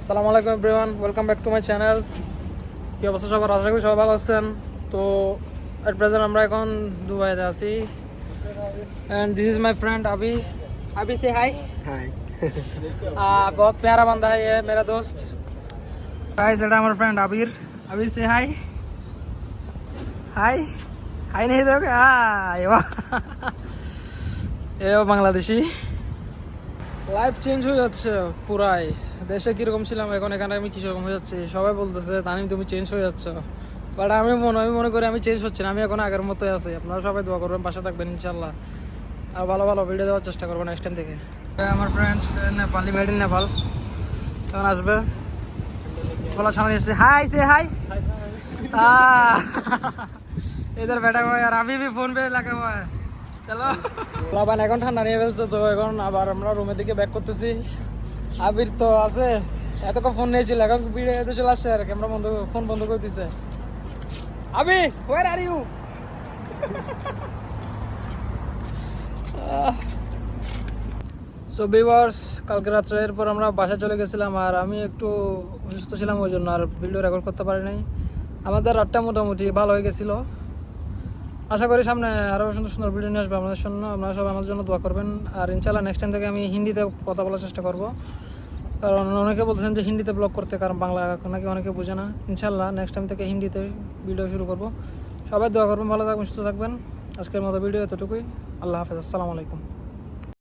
আসসালামু আলাইকুম everyone, welcome back to my channel. কি অবস্থা সবার? আশা করি সবাই ভালো আছেন। তো এট প্রেজেন্ট আমরা এখন দুবাইতে আছি and this is my friend अभी। अभी से हाय हाय बहुत प्यारा बंदा है ये मेरा दोस्त। गाइस এটা আমার फ्रेंड আবির। আবির से हाय हाय हाय नहीं दोगे? हाय वाह এও বাংলাদেশি। লাইফ চেঞ্জ হয়ে যাচ্ছে পুরাই। দেশে কীরকম ছিলাম এখন এখানে আমি কীরকম হয়ে যাচ্ছি, সবাই বলতেছে তানিম তুমি চেঞ্জ হয়ে যাচ্ছ, বাট আমি মনে করি আমি চেঞ্জ হচ্ছি না, আমি এখন আগের মতোই আছি। আপনারা সবাই দোয়া করবেন, পাশে থাকবেন ইনশাল্লাহ, আর ভালো ভালো ভিডিও দেওয়ার চেষ্টা করবো নেক্সট টাইম থেকে। আমার friend Nepali, made in Nepal, তখন আসবে বলার সামনে এসেছে हाय से हाय इधर बैठा हुआ है यार, अभी भी फोन पे लगा हुआ है। চলো লাবান এখন ঠান্ডা নিয়ে ফেলছে, তো এখন আবার আমরা রুমের দিকে ব্যাক করতেছি। আবির তো আছে, এতক্ষণ ফোন নিয়েছিল, এখন ভিডিও এতে চলে আসছে আর ক্যামেরা বন্ধ, ফোন বন্ধ করে দিছে। আবি where are you? So viewers, কালকে রাত্রে এরপর আমরা বাসা চলে গেছিলাম, আর আমি একটু অসুস্থ ছিলাম, ওই জন্য আর ভিডিও রেকর্ড করতে পারি নাই। আমাদের রাতটা মোটামুটি ভালো হয়ে গেছিলো। আশা করি সামনে আরও সুন্দর সুন্দর ভিডিও নিয়ে আসবে আপনাদের জন্য। আপনারা সবাই আমাদের জন্য দোয়া করবেন, আর ইনশাআল্লাহ নেক্সট টাইম থেকে আমি হিন্দিতে কথা বলার চেষ্টা করব, কারণ অনেকে বলছেন যে হিন্দিতে ব্লগ করতে, কারণ বাংলা নাকি অনেকে বোঝে না। ইনশাআল্লাহ নেক্সট টাইম থেকে হিন্দিতে ভিডিও শুরু করব। সবাই দোয়া করবেন, ভালো থাকবেন, সুস্থ থাকবেন। আজকের মতো ভিডিও এতটুকুই। আল্লাহ হাফেজ, আসসালামু আলাইকুম।